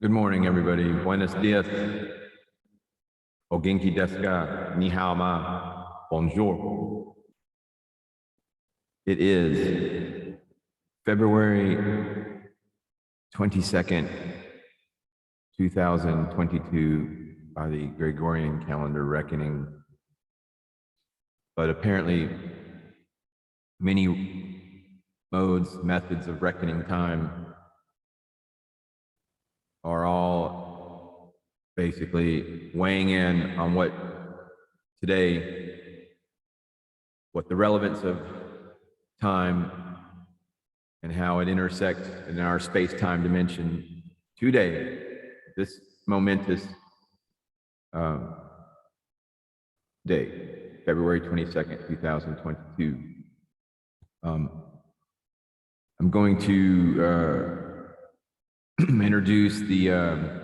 Good morning, everybody. Buenos dias. O genki desu ka? Ni hao ma. Bonjour. It is February 22nd, 2022 by the Gregorian calendar reckoning. But apparently many methods of reckoning time are all basically weighing in on what the relevance of time and how it intersects in our space-time dimension today, this momentous day, February 22nd, 2022. I'm going to introduce the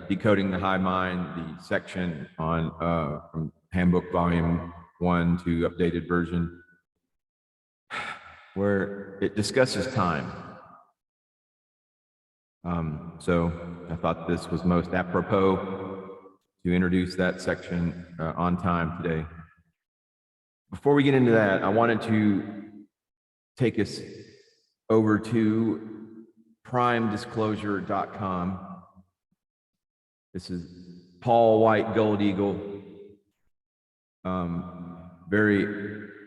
Decoding the Hive Mind, the section on from Handbook Volume 1 to updated version, where it discusses time. So I thought this was most apropos to introduce that section on time today. Before we get into that, I wanted to take us over to primedisclosure.com. This is Paul White Gold Eagle, very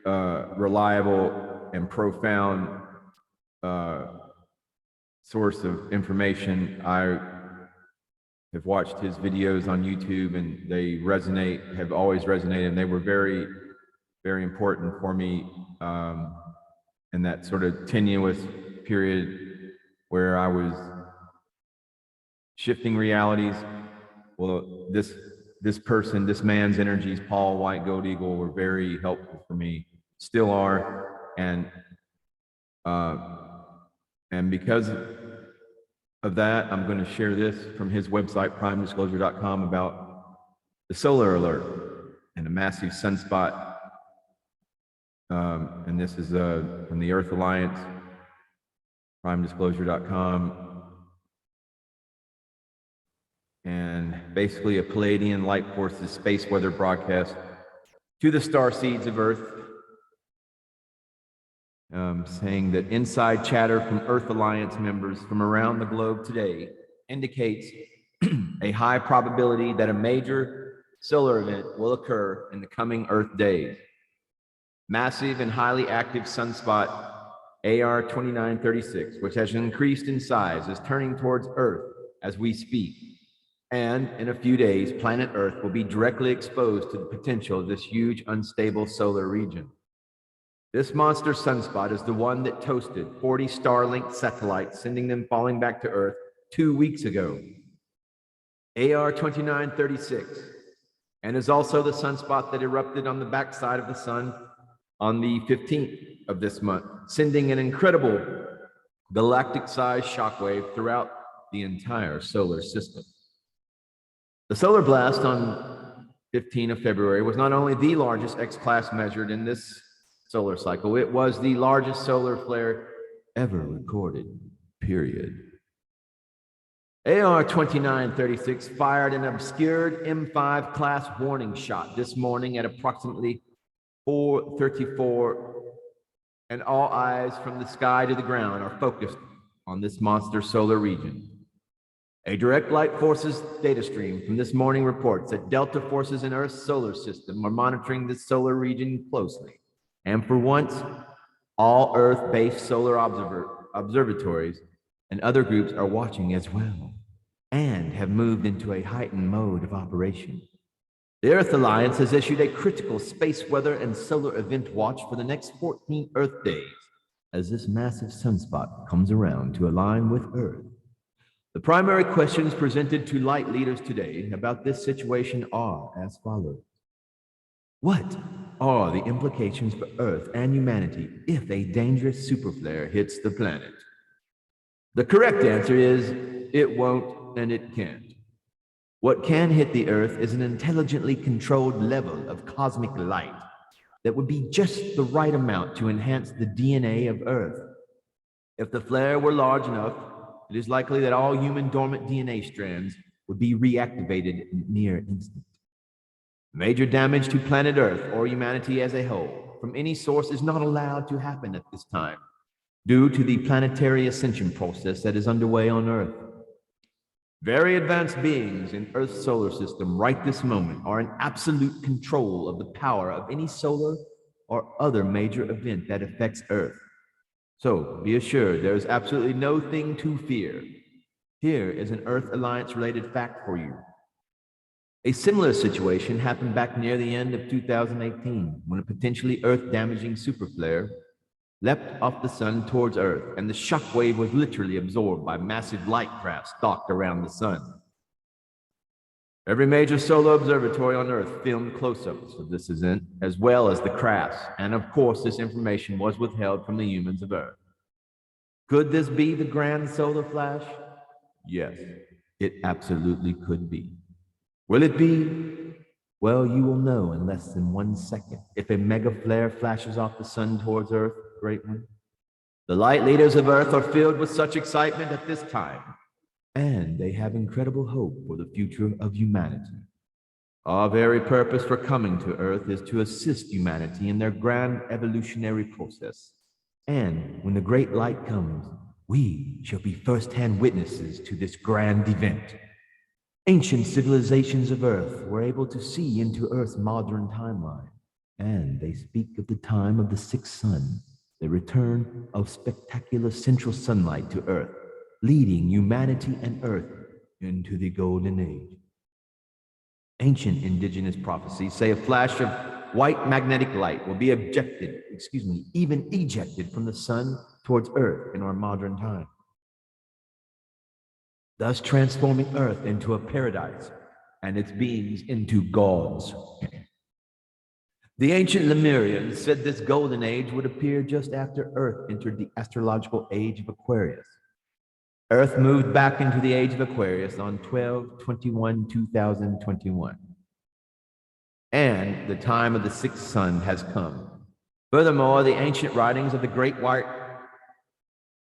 reliable and profound source of information. I have watched his videos on YouTube and they have always resonated, and they were very, very important for me in that sort of tenuous period where I was shifting realities. Well, this man's energies, Paul White Gold Eagle, were very helpful for me, still are, and because of that, I'm going to share this from his website, primedisclosure.com, about the solar alert and a massive sunspot. And this is from the Earth Alliance, primedisclosure.com. And basically a Palladian light forces space weather broadcast to the star seeds of Earth, saying that inside chatter from Earth Alliance members from around the globe today indicates a high probability that a major solar event will occur in the coming Earth days. Massive and highly active sunspot AR 2936, which has increased in size, is turning towards Earth as we speak. And in a few days, planet Earth will be directly exposed to the potential of this huge, unstable solar region. This monster sunspot is the one that toasted 40 Starlink satellites, sending them falling back to Earth 2 weeks ago. AR 2936, and is also the sunspot that erupted on the backside of the sun on the 15th of this month, sending an incredible galactic-sized shockwave throughout the entire solar system. The solar blast on 15th of February was not only the largest X-class measured in this solar cycle, it was the largest solar flare ever recorded, period. AR 2936 fired an obscured M5 class warning shot this morning at approximately 4:34, and all eyes from the sky to the ground are focused on this monster solar region. A direct light forces data stream from this morning reports that delta forces in Earth's solar system are monitoring this solar region closely. And for once, all Earth-based solar observatories and other groups are watching as well, and have moved into a heightened mode of operation. The Earth Alliance has issued a critical space weather and solar event watch for the next 14 Earth days as this massive sunspot comes around to align with Earth. The primary questions presented to light leaders today about this situation are as follows. What are the implications for Earth and humanity if a dangerous superflare hits the planet? The correct answer is it won't and it can't. What can hit the Earth is an intelligently controlled level of cosmic light that would be just the right amount to enhance the DNA of Earth. If the flare were large enough, it is likely that all human dormant DNA strands would be reactivated in near instant. Major damage to planet Earth or humanity as a whole from any source is not allowed to happen at this time due to the planetary ascension process that is underway on Earth. Very advanced beings in Earth's solar system right this moment are in absolute control of the power of any solar or other major event that affects Earth. So be assured there is absolutely no thing to fear. Here is an Earth Alliance related fact for you. A similar situation happened back near the end of 2018 when a potentially Earth-damaging superflare leapt off the sun towards Earth, and the shockwave was literally absorbed by massive light craft stalked around the sun. Every major solar observatory on Earth filmed close-ups of this event, as well as the crafts, and of course this information was withheld from the humans of Earth. Could this be the grand solar flash? Yes, it absolutely could be. Will it be? Well, you will know in less than 1 second if a mega flare flashes off the sun towards Earth, great one. The light leaders of Earth are filled with such excitement at this time, and they have incredible hope for the future of humanity. Our very purpose for coming to Earth is to assist humanity in their grand evolutionary process. And when the great light comes, we shall be first-hand witnesses to this grand event. Ancient civilizations of Earth were able to see into Earth's modern timeline, and they speak of the time of the sixth sun, the return of spectacular central sunlight to Earth, leading humanity and Earth into the golden age. Ancient indigenous prophecies say a flash of white magnetic light will be even ejected from the sun towards Earth in our modern time, thus transforming Earth into a paradise and its beings into gods. The ancient Lemurians said this golden age would appear just after Earth entered the astrological age of Aquarius. Earth moved back into the age of Aquarius on 12/21/2021. And the time of the sixth sun has come. Furthermore, the ancient writings of the Great White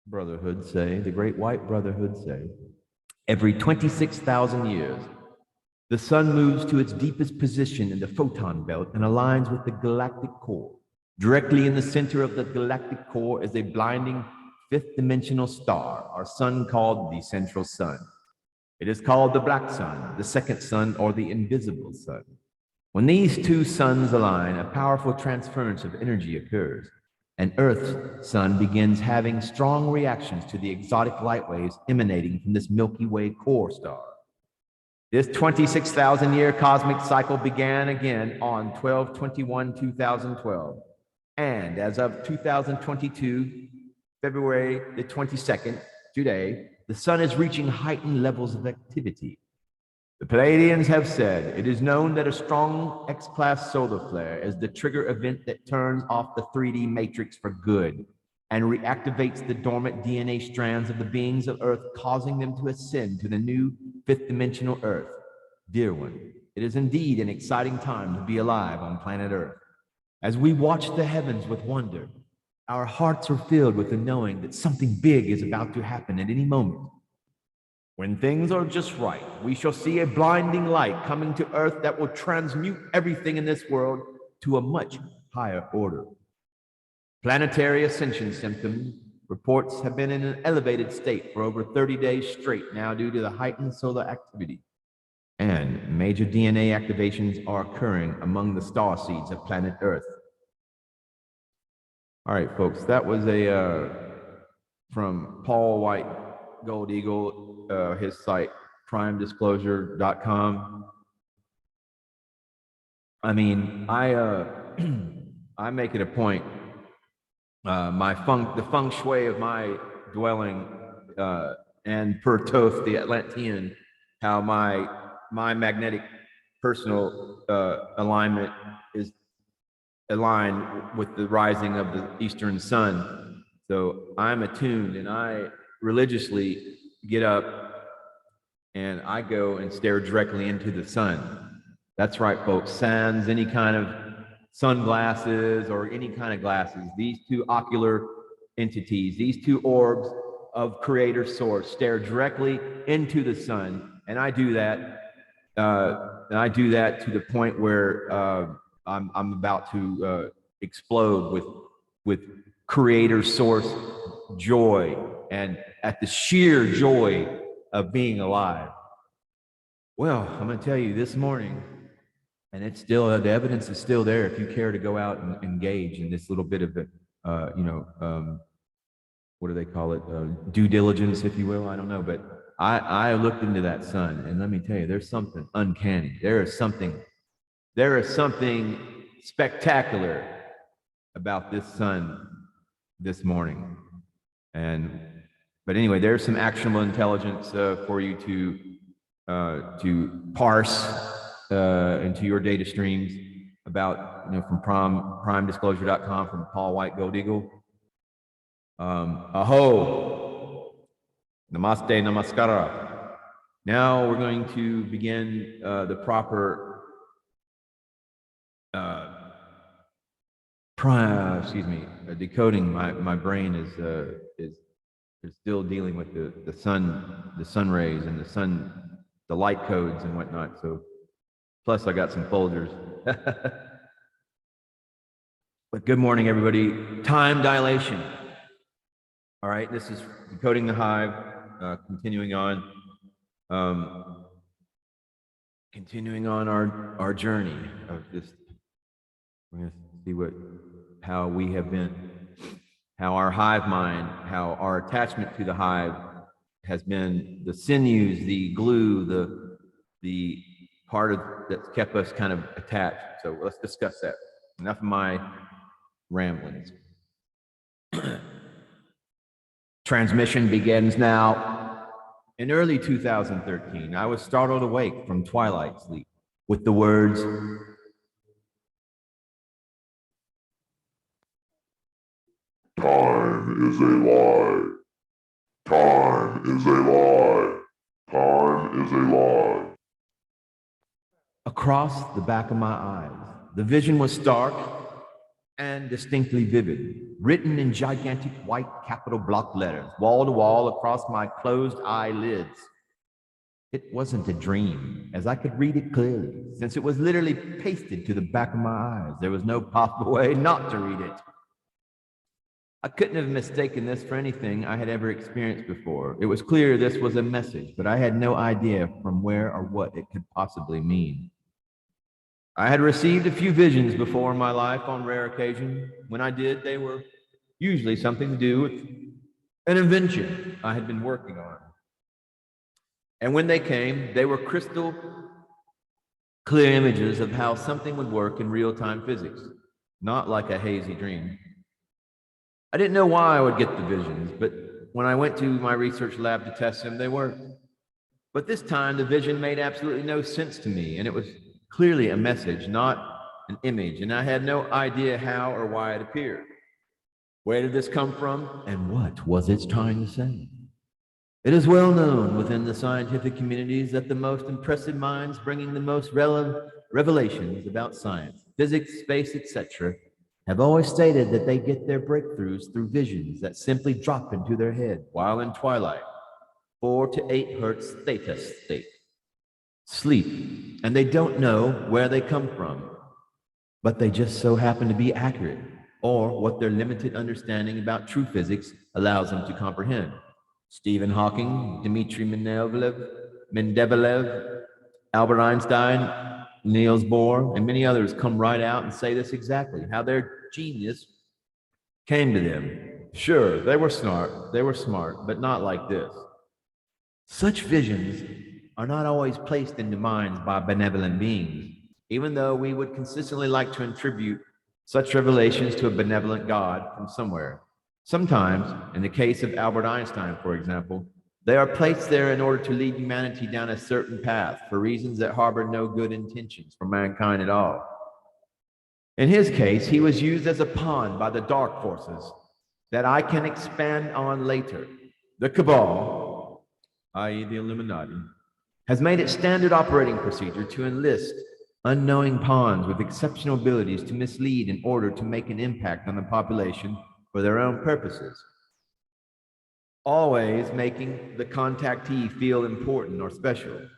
Brotherhood say, every 26,000 years, the sun moves to its deepest position in the photon belt and aligns with the galactic core. Directly in the center of the galactic core is a blinding fifth-dimensional star, our sun called the central sun. It is called the black sun, the second sun, or the invisible sun. When these two suns align, a powerful transference of energy occurs, and Earth's sun begins having strong reactions to the exotic light waves emanating from this Milky Way core star. This 26,000-year cosmic cycle began again on 12/21/2012, and as of 2022, February the 22nd, today, the sun is reaching heightened levels of activity. The Pleiadians have said it is known that a strong X-class solar flare is the trigger event that turns off the 3D matrix for good and reactivates the dormant DNA strands of the beings of Earth, causing them to ascend to the new fifth-dimensional Earth. Dear one, it is indeed an exciting time to be alive on planet Earth. As we watch the heavens with wonder, our hearts are filled with the knowing that something big is about to happen at any moment. When things are just right, we shall see a blinding light coming to Earth that will transmute everything in this world to a much higher order. Planetary ascension symptoms reports have been in an elevated state for over 30 days straight now due to the heightened solar activity. And major DNA activations are occurring among the star seeds of planet Earth. All right, folks, that was from Paul White, Gold Eagle, his site, primedisclosure.com. I mean, I make it a point, the feng shui of my dwelling, and per Thoth, the Atlantean, how my magnetic personal alignment is aligned with the rising of the eastern sun. So I'm attuned, and I religiously get up and I go and stare directly into the sun. That's right, folks. Sans any kind of sunglasses or any kind of glasses. These two ocular entities, these two orbs of creator source stare directly into the sun And I do that. And I do that to the point where I'm about to explode with creator source joy and at the sheer joy of being alive. Well, I'm going to tell you this morning, and it's still, the evidence is still there if you care to go out and engage in this little bit of it, what do they call it? Due diligence, if you will. I don't know, but I looked into that sun, and let me tell you, there's something uncanny. There is something spectacular about this sun this morning. But anyway, there's some actionable intelligence for you to parse into your data streams about, from primedisclosure.com, from Paul White Gold Eagle. Aho, namaste, namaskara. Now we're going to begin the proper decoding. My brain is still dealing with the sun rays and the light codes and whatnot. So plus I got some folders. But good morning, everybody. Time dilation. All right, this is Decoding the Hive, continuing on our journey of this. We're going to see how we have been, how our hive mind, how our attachment to the hive has been the sinews, the glue, the part of that's kept us kind of attached. So let's discuss that. Enough of my ramblings. Transmission begins now. In early 2013, I was startled awake from twilight sleep with the words, "Time is a lie. Time is a lie. Time is a lie." across the back of my eyes. The vision was stark and distinctly vivid, written in gigantic white capital block letters, wall to wall across my closed eyelids. It wasn't a dream, as I could read it clearly, since it was literally pasted to the back of my eyes. There was no possible way not to read it. I couldn't have mistaken this for anything I had ever experienced before. It was clear this was a message, but I had no idea from where or what it could possibly mean. I had received a few visions before in my life on rare occasion. When I did, they were usually something to do with an invention I had been working on. And when they came, they were crystal clear images of how something would work in real-time physics, not like a hazy dream. I didn't know why I would get the visions, but when I went to my research lab to test them, they worked. But this time, the vision made absolutely no sense to me, and it was clearly a message, not an image, and I had no idea how or why it appeared. Where did this come from, and what was it trying to say? It is well known within the scientific communities that the most impressive minds bringing the most revelations about science, physics, space, etc., have always stated that they get their breakthroughs through visions that simply drop into their head while in twilight, 4 to 8 hertz theta state, sleep, and they don't know where they come from, but they just so happen to be accurate, or what their limited understanding about true physics allows them to comprehend. Stephen Hawking, Dmitry Mendeleev, Albert Einstein, Niels Bohr, and many others come right out and say this exactly, how their genius came to them. Sure, they were smart, but not like this. Such visions are not always placed into minds by benevolent beings, even though we would consistently like to attribute such revelations to a benevolent God from somewhere. Sometimes, in the case of Albert Einstein, for example, they are placed there in order to lead humanity down a certain path for reasons that harbor no good intentions for mankind at all. In his case, he was used as a pawn by the dark forces that I can expand on later. The cabal, i.e. the Illuminati, has made it standard operating procedure to enlist unknowing pawns with exceptional abilities to mislead in order to make an impact on the population for their own purposes, always making the contactee feel important or special.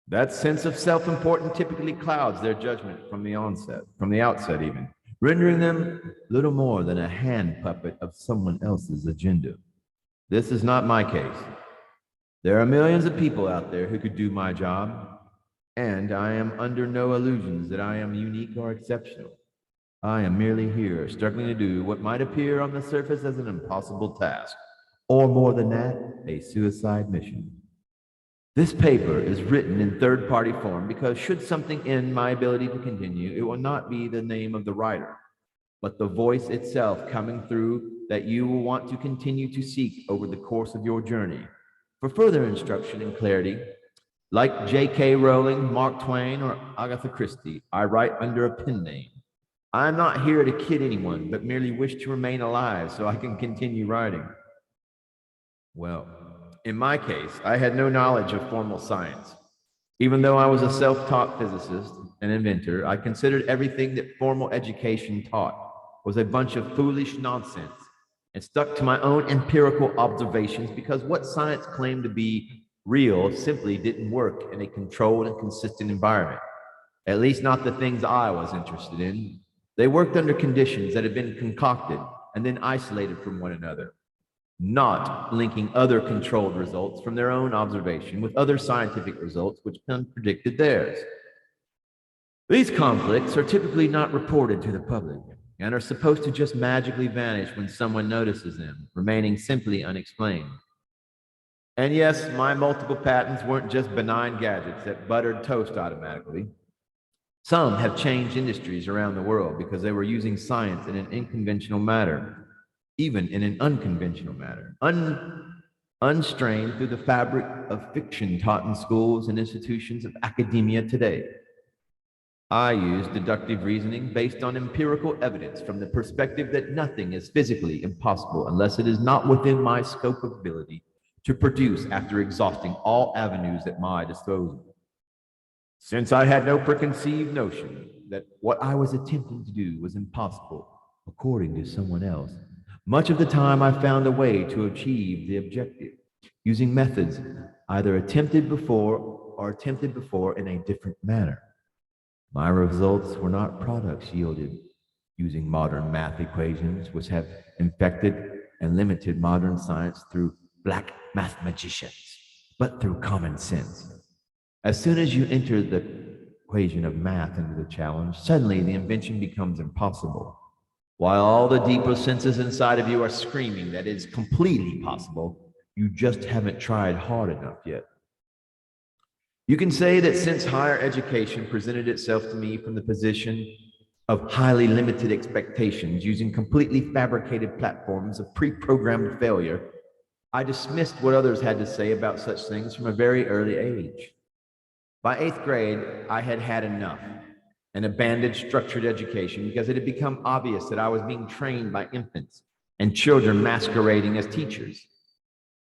That sense of self-importance typically clouds their judgment from the outset even, rendering them little more than a hand puppet of someone else's agenda. This is not my case. There are millions of people out there who could do my job, and I am under no illusions that I am unique or exceptional. I am merely here, struggling to do what might appear on the surface as an impossible task, or more than that, a suicide mission. This paper is written in third-party form because should something end my ability to continue, it will not be the name of the writer, but the voice itself coming through that you will want to continue to seek over the course of your journey. For further instruction and clarity, like J.K. Rowling, Mark Twain, or Agatha Christie, I write under a pen name. I am not here to kid anyone, but merely wish to remain alive so I can continue writing. Well, in my case, I had no knowledge of formal science. Even though I was a self-taught physicist and inventor, I considered everything that formal education taught was a bunch of foolish nonsense and stuck to my own empirical observations because what science claimed to be real simply didn't work in a controlled and consistent environment. At least not the things I was interested in. They worked under conditions that had been concocted and then isolated from one another, not linking other controlled results from their own observation with other scientific results which contradicted theirs. These conflicts are typically not reported to the public and are supposed to just magically vanish when someone notices them, remaining simply unexplained. And yes, my multiple patents weren't just benign gadgets that buttered toast automatically. Some have changed industries around the world because they were using science in an unconventional manner, even in an unconventional manner, unstrained through the fabric of fiction taught in schools and institutions of academia today. I use deductive reasoning based on empirical evidence from the perspective that nothing is physically impossible unless it is not within my scope of ability to produce after exhausting all avenues at my disposal. Since I had no preconceived notion that what I was attempting to do was impossible, according to someone else, much of the time I found a way to achieve the objective, using methods either attempted before in a different manner. My results were not products yielded using modern math equations, which have infected and limited modern science through black math magicians, but through common sense. As soon as you enter the equation of math into the challenge, suddenly the invention becomes impossible. While all the deeper senses inside of you are screaming that it's completely possible, you just haven't tried hard enough yet. You can say that since higher education presented itself to me from the position of highly limited expectations using completely fabricated platforms of pre-programmed failure, I dismissed what others had to say about such things from a very early age. By 8th grade, I had had enough and abandoned structured education because it had become obvious that I was being trained by infants and children masquerading as teachers.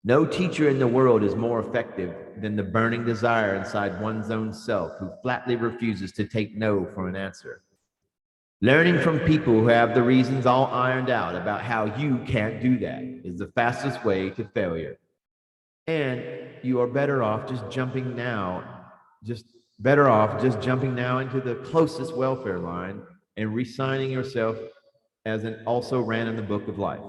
No teacher in the world is more effective than the burning desire inside one's own self who flatly refuses to take no for an answer. Learning from people who have the reasons all ironed out about how you can't do that is the fastest way to failure. And you are better off just jumping now into the closest welfare line and re-signing yourself as an also ran in the book of life.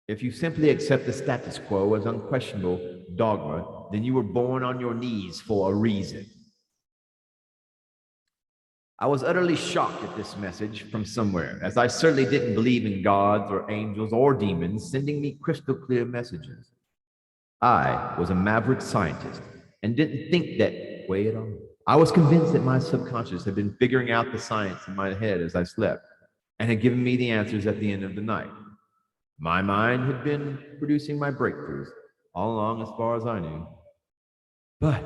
If you simply accept the status quo as unquestionable dogma, then you were born on your knees for a reason. I was utterly shocked at this message from somewhere, as I certainly didn't believe in gods or angels or demons sending me crystal clear messages. I was a maverick scientist and didn't think that way at all. I was convinced that my subconscious had been figuring out the science in my head as I slept and had given me the answers at the end of the night. My mind had been producing my breakthroughs all along as far as I knew. But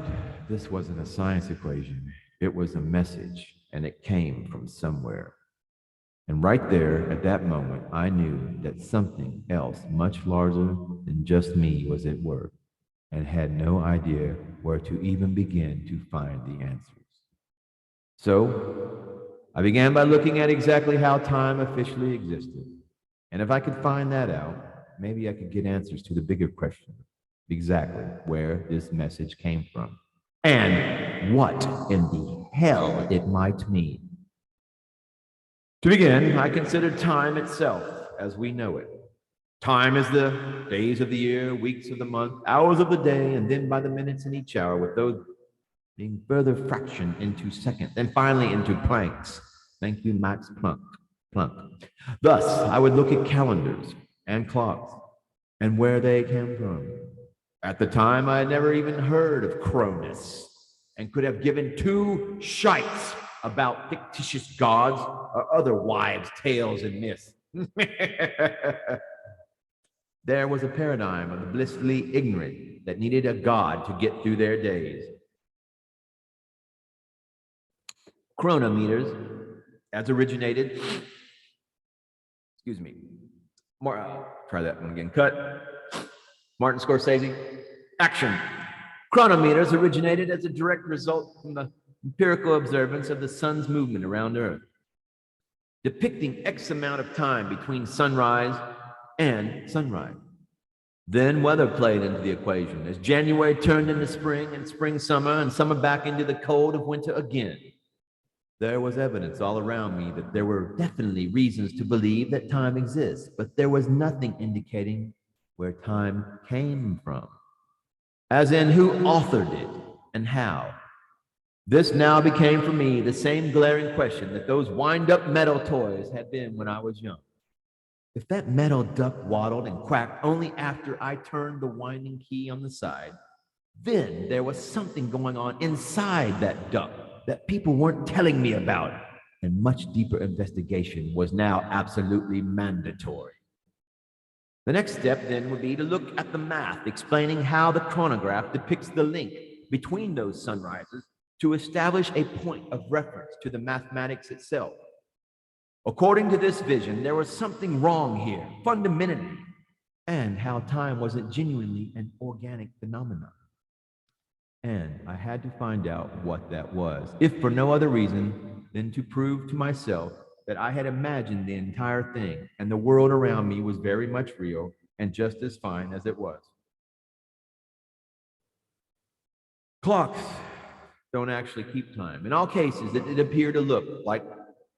this wasn't a science equation. It was a message, and it came from somewhere. And right there, at that moment, I knew that something else much larger than just me was at work and had no idea where to even begin to find the answers. So I began by looking at exactly how time officially existed. And if I could find that out, maybe I could get answers to the bigger question, exactly where this message came from. And what in the hell it might mean. To begin, I consider time itself as we know it. Time is the days of the year, weeks of the month, hours of the day, and then by the minutes in each hour, with those being further fractioned into seconds, and finally into planks. Thank you, Max Planck. Thus, I would look at calendars and clocks and where they came from. At the time, I had never even heard of Cronus and could have given two shites about fictitious gods or other wives' tales and myths. There was a paradigm of the blissfully ignorant that needed a god to get through their days. Chronometers, as originated, try that one again, cut. Martin Scorsese, action. Chronometers originated as a direct result from the empirical observance of the sun's movement around Earth, depicting X amount of time between sunrise and sunrise. Then weather played into the equation as January turned into spring and spring summer and summer back into the cold of winter again. There was evidence all around me that there were definitely reasons to believe that time exists, but there was nothing indicating where time came from, as in who authored it and how. This now became for me the same glaring question that those wind-up metal toys had been when I was young. If that metal duck waddled and quacked only after I turned the winding key on the side, then there was something going on inside that duck that people weren't telling me about, and much deeper investigation was now absolutely mandatory. The next step then would be to look at the math explaining how the chronograph depicts the link between those sunrises to establish a point of reference to the mathematics itself. According to this vision, there was something wrong here, fundamentally, and how time wasn't genuinely an organic phenomenon. And I had to find out what that was, if for no other reason than to prove to myself that I had imagined the entire thing and the world around me was very much real and just as fine as it was. Clocks don't actually keep time. In all cases, it appeared to look like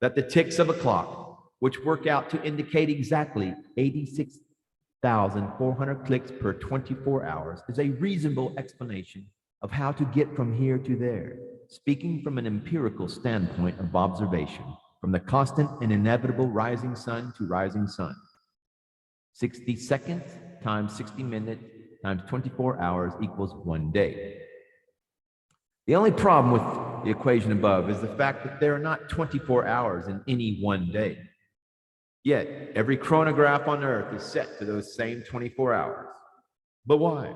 that the ticks of a clock, which work out to indicate exactly 86,400 clicks per 24 hours, is a reasonable explanation of how to get from here to there, speaking from an empirical standpoint of observation, from the constant and inevitable rising sun to rising sun. 60 seconds times 60 minutes times 24 hours equals 1 day. The only problem with the equation above is the fact that there are not 24 hours in any one day. Yet, every chronograph on Earth is set to those same 24 hours. But why?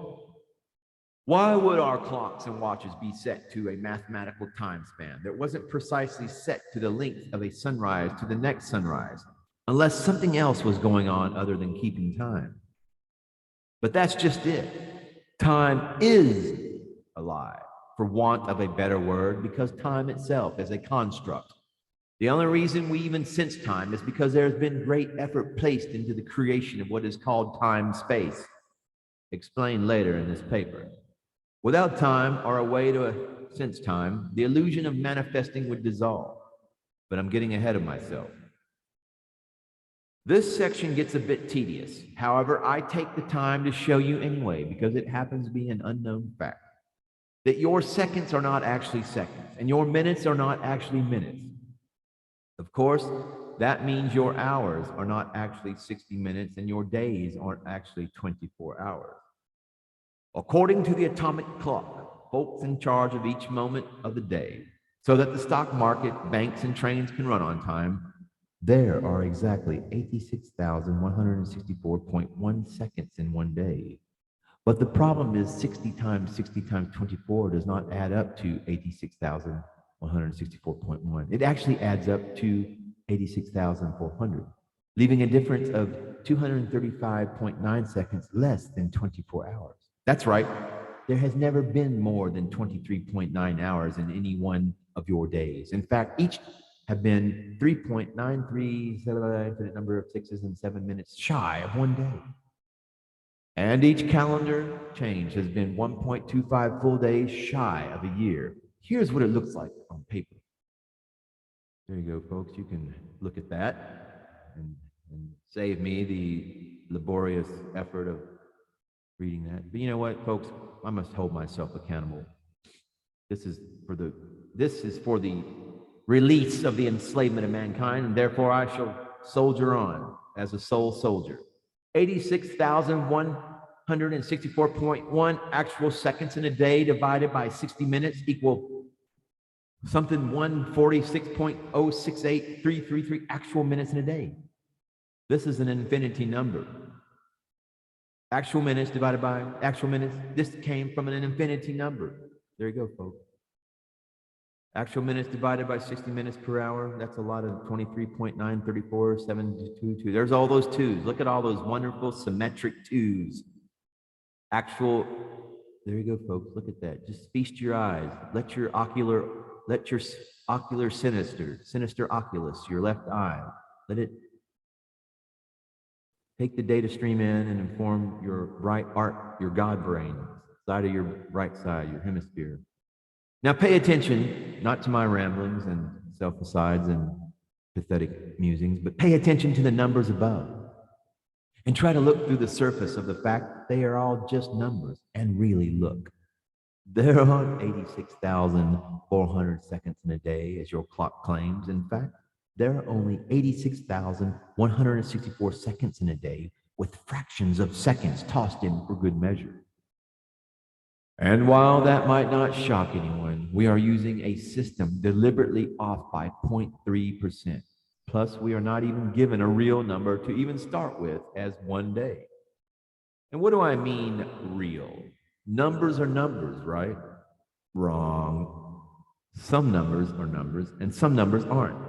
Why would our clocks and watches be set to a mathematical time span that wasn't precisely set to the length of a sunrise to the next sunrise, unless something else was going on other than keeping time? But that's just it. Time is alive, for want of a better word, because time itself is a construct. The only reason we even sense time is because there has been great effort placed into the creation of what is called time-space. Explained later in this paper. Without time or a way to sense time, the illusion of manifesting would dissolve. But I'm getting ahead of myself. This section gets a bit tedious. However, I take the time to show you anyway because it happens to be an unknown fact. That your seconds are not actually seconds and your minutes are not actually minutes. Of course, that means your hours are not actually 60 minutes and your days aren't actually 24 hours. According to the atomic clock, folks in charge of each moment of the day, so that the stock market, banks, and trains can run on time, there are exactly 86,164.1 seconds in 1 day. But the problem is 60 times 24 does not add up to 86,164.1. It actually adds up to 86,400, leaving a difference of 235.9 seconds less than 24 hours. That's right. There has never been more than 23.9 hours in any one of your days. In fact, each have been 3.93 infinite number of 6s and 7 minutes shy of 1 day. And each calendar change has been 1.25 full days shy of a year. here's what it looks like on paper. There you go, folks. You can look at that and save me the laborious effort of reading that. But you know what, folks? I must hold myself accountable. This is for the release of the enslavement of mankind, and therefore I shall soldier on as a soul soldier. 86,164.1 actual seconds in a day divided by 60 minutes equal something 146.068333 actual minutes in a day. This is an infinity number. Actual minutes divided by actual minutes. This came from an infinity number. There you go, folks. Actual minutes divided by 60 minutes per hour. That's a lot of 23.934.722. There's all those twos. Look at all those wonderful symmetric twos. Actual, there you go, folks. Look at that. Just feast your eyes. Let your ocular sinister oculus, your left eye, let it take the data stream in and inform your your God brain, side of your right side, your hemisphere. Now pay attention, not to my ramblings and self-asides and pathetic musings, but pay attention to the numbers above and try to look through the surface of the fact they are all just numbers and really look. There are 86,400 seconds in a day, as your clock claims. In fact, there are only 86,164 seconds in a day with fractions of seconds tossed in for good measure. And while that might not shock anyone, we are using a system deliberately off by 0.3%. Plus, we are not even given a real number to even start with as one day. And what do I mean real? Numbers are numbers, right? Wrong. Some numbers are numbers and some numbers aren't.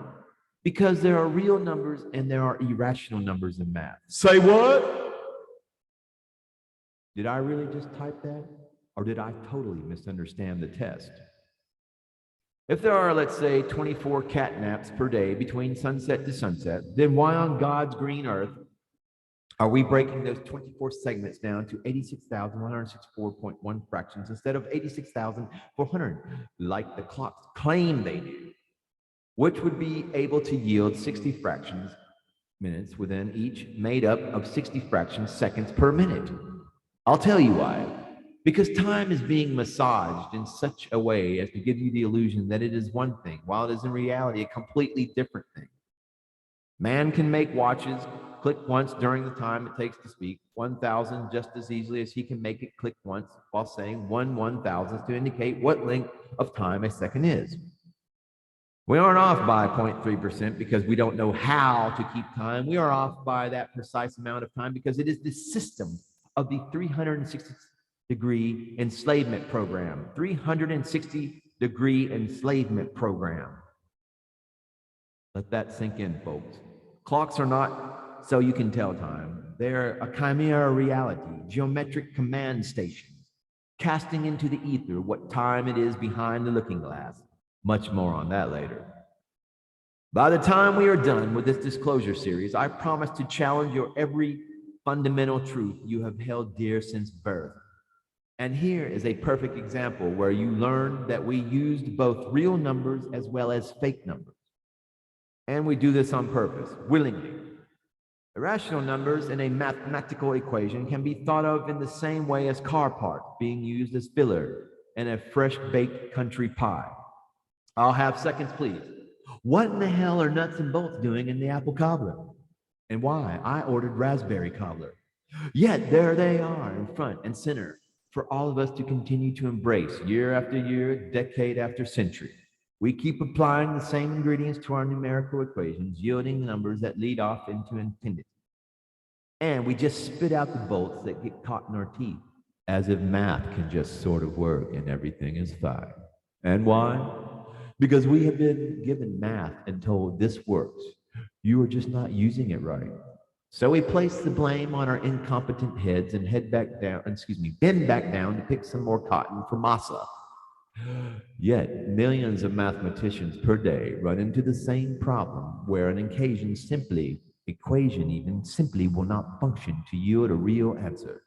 Because there are real numbers and there are irrational numbers in math. Say what? Did I really just type that? Or did I totally misunderstand the test? If there are, let's say, 24 cat naps per day between sunset to sunset, then why on God's green earth are we breaking those 24 segments down to 86,164.1 fractions instead of 86,400, like the clocks claim they do, which would be able to yield 60 fractions minutes within each, made up of 60 fractions seconds per minute? I'll tell you why. Because time is being massaged in such a way as to give you the illusion that it is one thing, while it is in reality a completely different thing. Man can make watches click once during the time it takes to speak 1,000 just as easily as he can make it click once while saying 1/1,000th to indicate what length of time a second is. We aren't off by 0.3% because we don't know how to keep time. We are off by that precise amount of time because it is the system of the 360-degree enslavement program. 360-degree enslavement program. Let that sink in, folks. Clocks are not so you can tell time. They're a chimera reality, geometric command stations, casting into the ether what time it is behind the looking glass. Much more on that later. By the time we are done with this disclosure series, I promise to challenge your every fundamental truth you have held dear since birth. And here is a perfect example where you learn that we used both real numbers as well as fake numbers. And we do this on purpose, willingly. Irrational numbers in a mathematical equation can be thought of in the same way as car parts being used as filler in a fresh-baked country pie. I'll have seconds, please. What in the hell are nuts and bolts doing in the apple cobbler? And why? I ordered raspberry cobbler. Yet there they are in front and center for all of us to continue to embrace year after year, decade after century. We keep applying the same ingredients to our numerical equations, yielding numbers that lead off into infinity. And we just spit out the bolts that get caught in our teeth, as if math can just sort of work and everything is fine. And why? Because we have been given math and told this works. You are just not using it right. So we place the blame on our incompetent heads and bend back down to pick some more cotton for masa. Yet millions of mathematicians per day run into the same problem where an equation simply will not function to yield a real answer.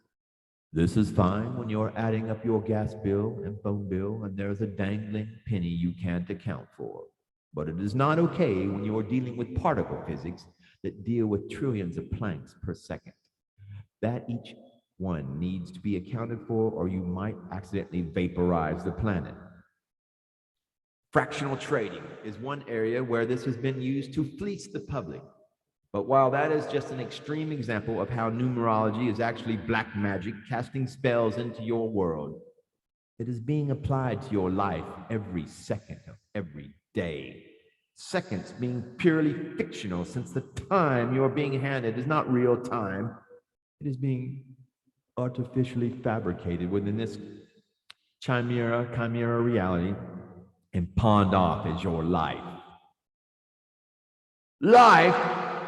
This is fine when you're adding up your gas bill and phone bill and there's a dangling penny you can't account for. But it is not okay when you're dealing with particle physics that deal with trillions of Plancks per second. That each one needs to be accounted for, or you might accidentally vaporize the planet. Fractional trading is one area where this has been used to fleece the public. But while that is just an extreme example of how numerology is actually black magic casting spells into your world, it is being applied to your life every second of every day. Seconds being purely fictional, since the time you're being handed is not real time. It is being artificially fabricated within this chimera reality and pawned off as your life. Life?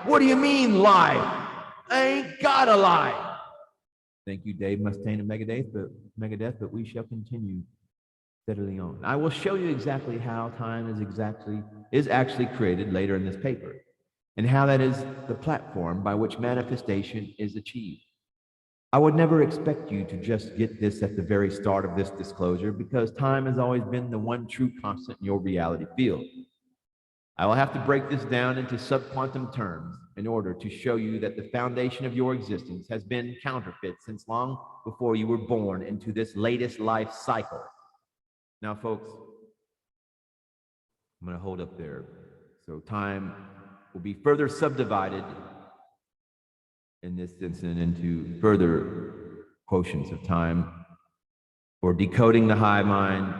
What do you mean life? I ain't got a life. Thank you, Dave Mustaine and Megadeth, but we shall continue steadily on. I will show you exactly how time is actually created later in this paper, and how that is the platform by which manifestation is achieved. I would never expect you to just get this at the very start of this disclosure, because time has always been the one true constant in your reality field. I will have to break this down into subquantum terms in order to show you that the foundation of your existence has been counterfeit since long before you were born into this latest life cycle. Now, folks, I'm going to hold up there. So time will be further subdivided in this instance into further quotients of time for decoding the hive mind.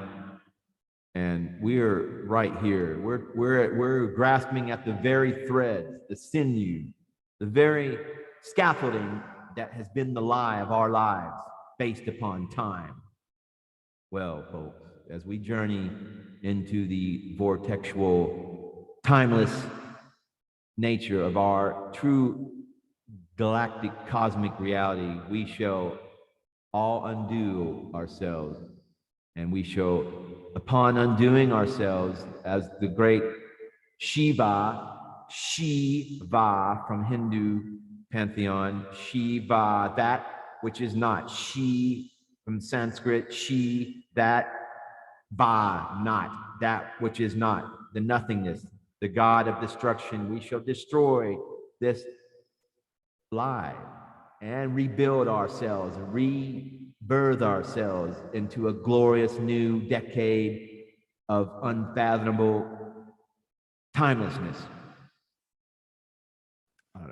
And we're right here. We're grasping at the very threads, the sinew, the very scaffolding that has been the lie of our lives based upon time. Well, folks, as we journey into the vortexual, timeless nature of our true galactic cosmic reality, we shall all undo ourselves, and we shall, upon undoing ourselves, as the great Shiva from Hindu pantheon, Shiva, that which is not, Shi from Sanskrit, Shi, that, Va, not, that which is not, the nothingness, the God of destruction. We shall destroy this lie and rebuild ourselves, rebirth ourselves into a glorious new decade of unfathomable timelessness.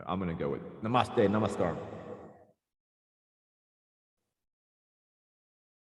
I'm going to go with Namaste, Namaskar.